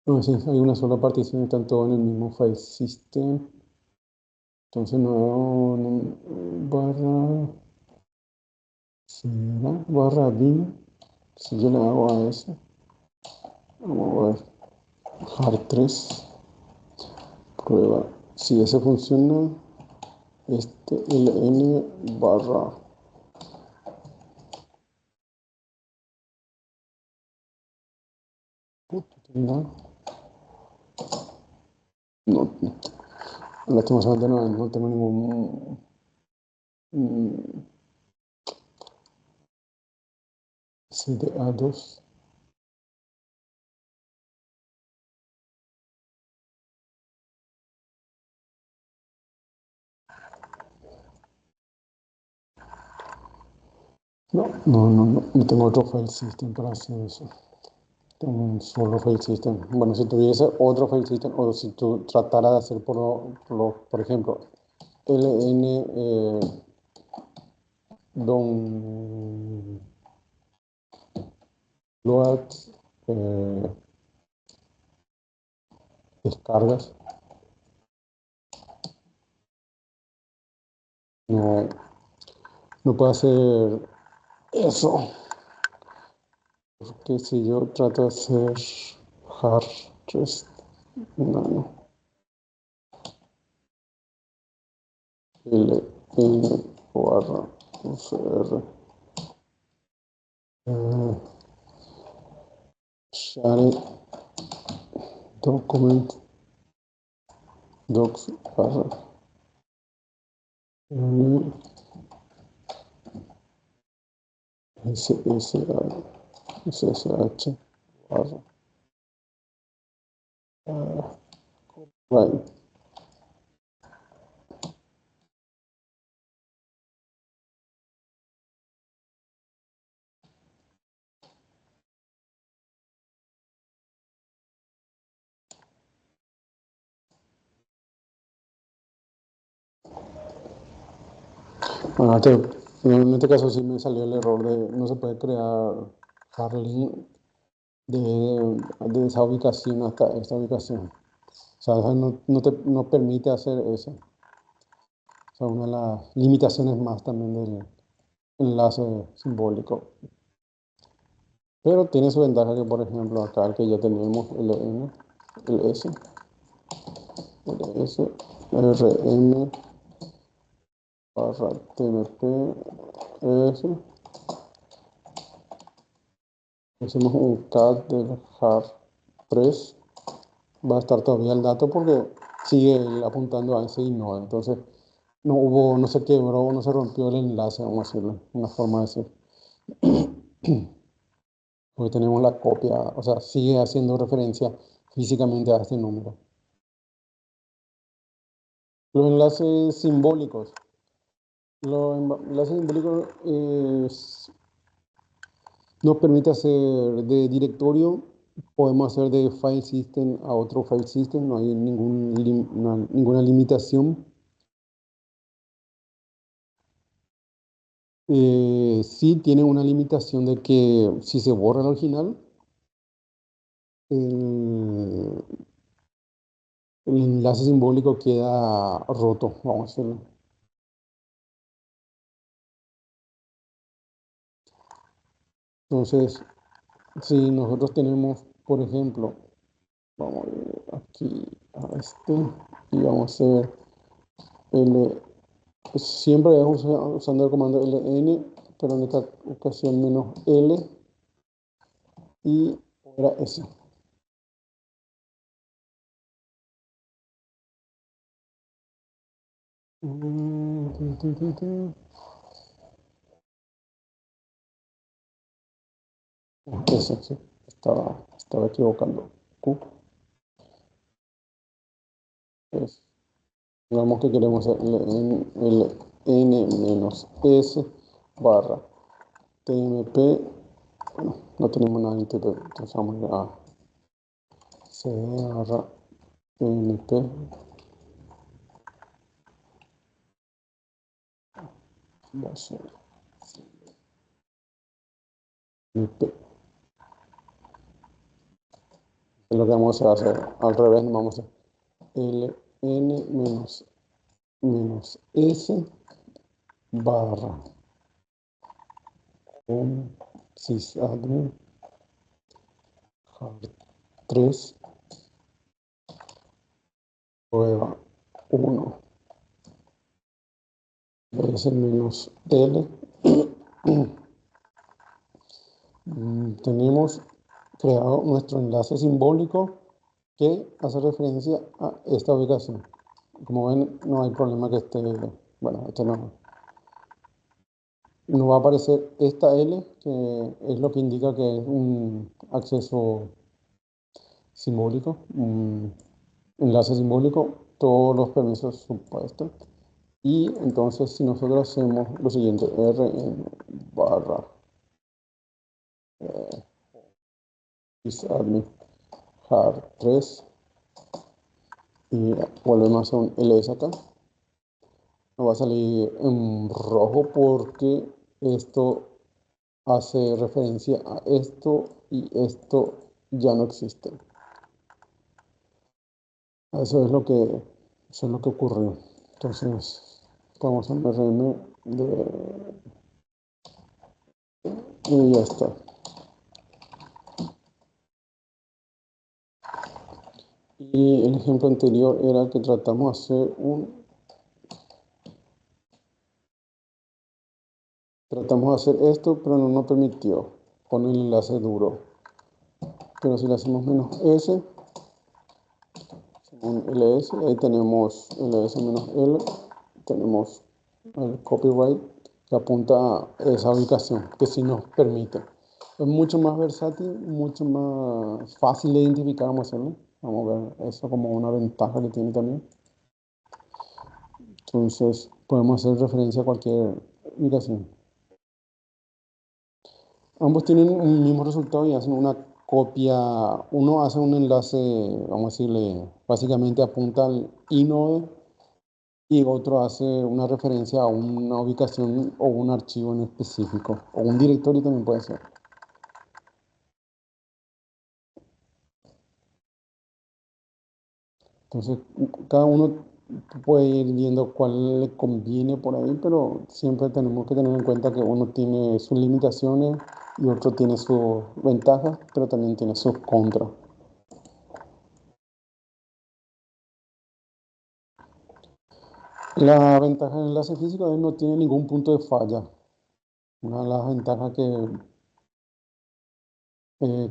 No, sí, hay una sola partición, están todos en el mismo file system. Entonces barra, ¿será? Barra bin. Si yo le hago a eso, vamos a ver, har3, prueba. Si ese funciona, ln barra. No, no, lastimosamente no tengo ningún CDA2. No tengo otro file system para hacer eso. Tengo un solo file system. Bueno, si tuviese otro file system, o si tú trataras de hacer por ejemplo, ln don load descargas, no, no puedo hacer eso. Porque si yo trato de hacer hard rest, no. ln barra UCR share document docs barra SSH barra right. Bueno, en este caso sí me salió el error de no se puede crear hardlink de esa ubicación hasta esta ubicación. O sea, no permite hacer eso. O sea, una de las limitaciones más también del enlace simbólico. Pero tiene su ventaja que, por ejemplo, acá el que ya tenemos, LN, LS, LS, RM, barra TMP, S, hacemos un cat del har3, va a estar todavía el dato porque sigue apuntando a ese nodo. Entonces, no se quebró, no se rompió el enlace, vamos a decirlo, una forma de decir. Porque tenemos la copia, o sea, sigue haciendo referencia físicamente a este número. Los enlaces simbólicos. Los enlaces simbólicos nos permite hacer de directorio, podemos hacer de file system a otro file system, no hay ninguna limitación. Sí tiene una limitación de que si se borra el original, el, el enlace simbólico queda roto, vamos a decirlo. Entonces, si nosotros tenemos, por ejemplo, vamos a ir aquí a este y vamos a hacer siempre usando el comando ln, pero en esta ocasión menos l y ahora s. S, sí, estaba equivocando. Q, S. Digamos que queremos hacer ln menos s barra tmp. Bueno, no tenemos nada en TP, entonces vamos a cd barra tmp. IP. Es lo que vamos a hacer. Al revés, vamos a hacer ln menos s barra un sysadmin hard 3 prueba 1 es el menos L. Tenemos creado nuestro enlace simbólico que hace referencia a esta ubicación. Como ven, no hay problema que esté, bueno, este no va a aparecer esta L, que es lo que indica que es un acceso simbólico, un enlace simbólico, todos los permisos supuestos. Y entonces, si nosotros hacemos lo siguiente, rn barra sysadmin hard 3 y volvemos a hacer un ls acá, nos va a salir en rojo porque esto hace referencia a esto y esto ya no existe. Eso es lo que ocurrió. Entonces, vamos a rm y ya está. Y el ejemplo anterior era que tratamos de hacer esto, pero no nos permitió poner el enlace duro. Pero si le hacemos menos s, un ls, ahí tenemos ls menos l, tenemos el copyright que apunta a esa ubicación, que sí nos permite. Es mucho más versátil, mucho más fácil de identificar, vamos a hacerlo. Vamos a ver eso como una ventaja que tiene también. Entonces, podemos hacer referencia a cualquier ubicación. Ambos tienen un mismo resultado y hacen una copia. Uno hace un enlace, vamos a decirle, básicamente apunta al inode y otro hace una referencia a una ubicación o un archivo en específico, o un directorio también puede ser. Entonces, cada uno puede ir viendo cuál le conviene por ahí, pero siempre tenemos que tener en cuenta que uno tiene sus limitaciones y otro tiene sus ventajas, pero también tiene sus contras. La ventaja del enlace físico es que no tiene ningún punto de falla. Una de las ventajas que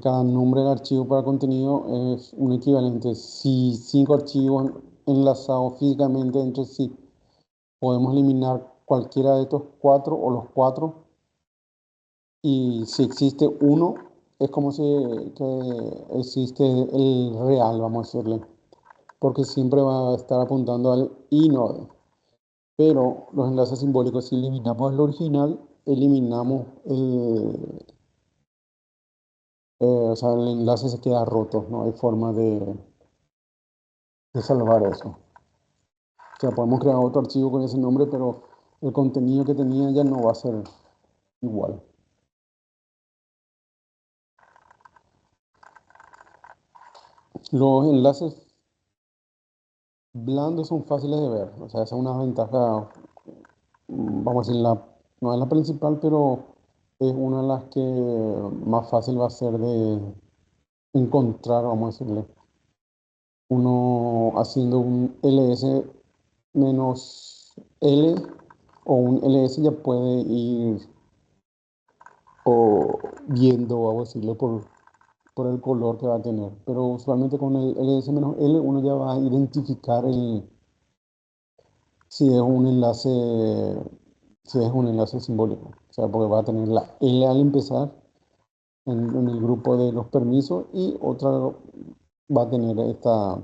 cada nombre del archivo para contenido es un equivalente. Si 5 archivos enlazados físicamente entre sí, podemos eliminar cualquiera de estos 4 o los 4. Y si existe uno, es como si que existe el real, vamos a decirle, porque siempre va a estar apuntando al inode. Pero los enlaces simbólicos, si eliminamos el original, eliminamos o sea, el enlace se queda roto, no hay forma de salvar eso. O sea, podemos crear otro archivo con ese nombre, pero el contenido que tenía ya no va a ser igual. Los enlaces blandos son fáciles de ver, o sea, esa es una ventaja, vamos a decir, no es la principal, pero es una de las que más fácil va a ser de encontrar, vamos a decirle. Uno haciendo un ls menos l o un ls ya puede ir o viendo, vamos a decirle, por el color que va a tener. Pero usualmente con el ls-l uno ya va a identificar si es un enlace, si es un enlace simbólico. O sea, porque va a tener la L al empezar en el grupo de los permisos y otra va a tener esta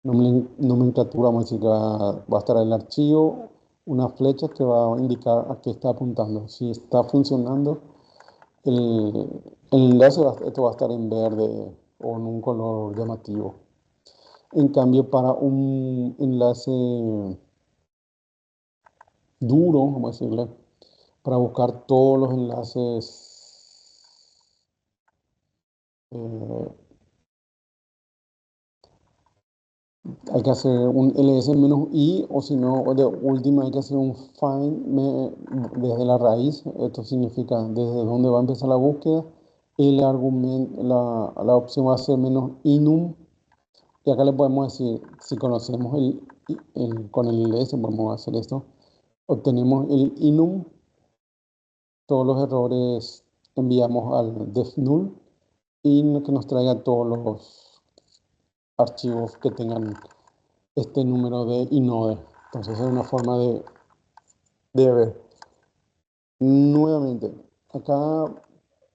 nomenclatura, vamos a decir, que va a estar el archivo, una flecha que va a indicar a qué está apuntando. Si está funcionando el enlace, esto va a estar en verde o en un color llamativo. En cambio, para un enlace duro, vamos a decirle, para buscar todos los enlaces Eh, Hay que hacer un ls-i o si no, de última hay que hacer un find desde la raíz. Esto significa desde dónde va a empezar la búsqueda. El argumento, la opción va a ser menos inum. Y acá le podemos decir, si conocemos con el ls, podemos hacer esto. Obtenemos el inum, todos los errores enviamos al def null y que nos traiga todos los archivos que tengan este número de inode. Entonces es una forma de ver. Nuevamente, acá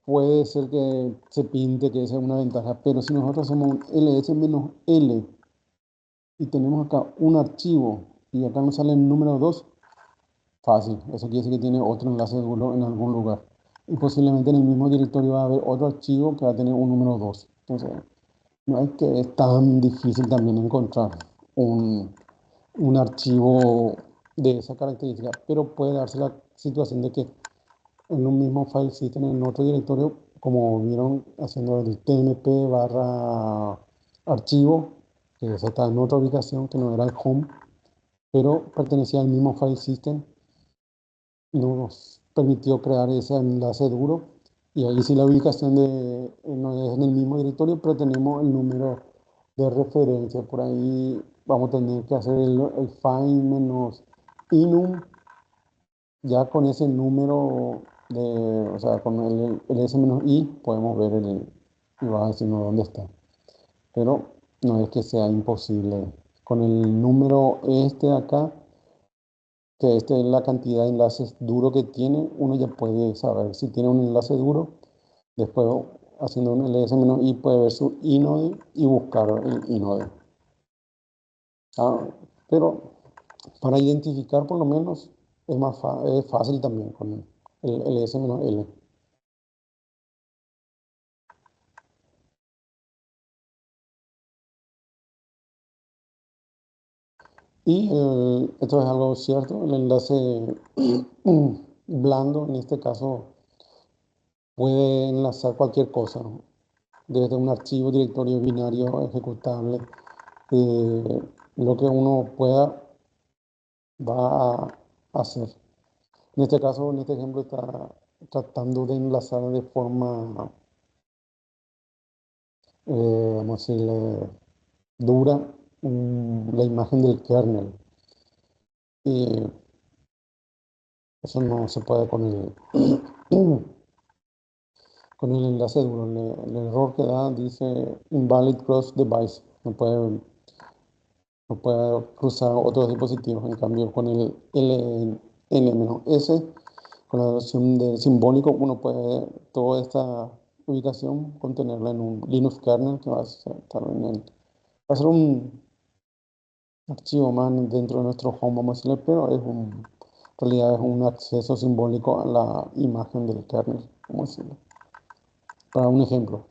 puede ser que se pinte que esa es una ventaja, pero si nosotros hacemos un ls-l y tenemos acá un archivo y acá nos sale el número 2, fácil. Eso quiere decir que tiene otro enlace duro en algún lugar. Y posiblemente en el mismo directorio va a haber otro archivo que va a tener un número 2. Entonces, no es que es tan difícil también encontrar un, un archivo de esa característica, pero puede darse la situación de que en un mismo file system, en otro directorio, como vieron haciendo el tmp barra archivo, que ese está en otra ubicación que no era el home, pero pertenecía al mismo file system, nos permitió crear ese enlace duro y ahí sí la ubicación no es en el mismo directorio, pero tenemos el número de referencia. Por ahí vamos a tener que hacer el find menos inum, ya con ese número o sea, con el s menos i podemos ver y va a decirnos dónde está. Pero no es que sea imposible. Con el número este de acá, que este es la cantidad de enlaces duros que tiene, uno ya puede saber si tiene un enlace duro. Después, haciendo un ls-i, puede ver su inode y buscar el inode. Ah, pero para identificar, por lo menos, es fácil también con el ls-l. Y esto es algo cierto, el enlace blando, en este caso, puede enlazar cualquier cosa, ¿no? Desde un archivo, directorio binario ejecutable, lo que uno pueda va a hacer. En este caso, en este ejemplo, está tratando de enlazar de forma, vamos a decirle, dura la imagen del kernel. Y eso no se puede con con el enlace duro. El error que da dice invalid cross device. No puede cruzar otros dispositivos. En cambio, con el L-S, con la versión de simbólico, uno puede toda esta ubicación contenerla en un Linux kernel que va a estar va a ser un archivo más dentro de nuestro home, vamos a decirle, pero en realidad es un acceso simbólico a la imagen del kernel, vamos a decirlo. Para un ejemplo.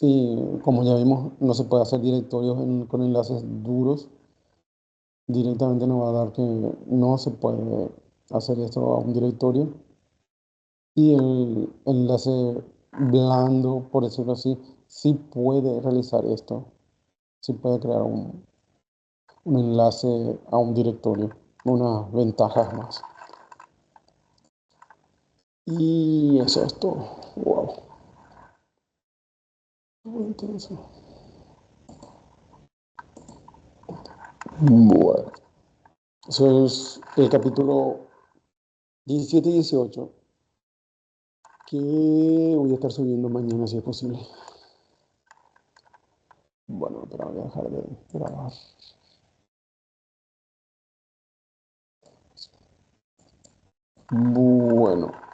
Y como ya vimos, no se puede hacer directorios con enlaces duros. Directamente nos va a dar que no se puede hacer esto a un directorio. Y el enlace blando, por decirlo así, sí puede realizar esto. Sí puede crear un enlace a un directorio. Unas ventajas más. Y eso es todo. Wow. Muy intenso. Bueno. Eso es el capítulo 17 y 18 que voy a estar subiendo mañana si es posible. Bueno, pero voy a dejar de grabar. Bueno.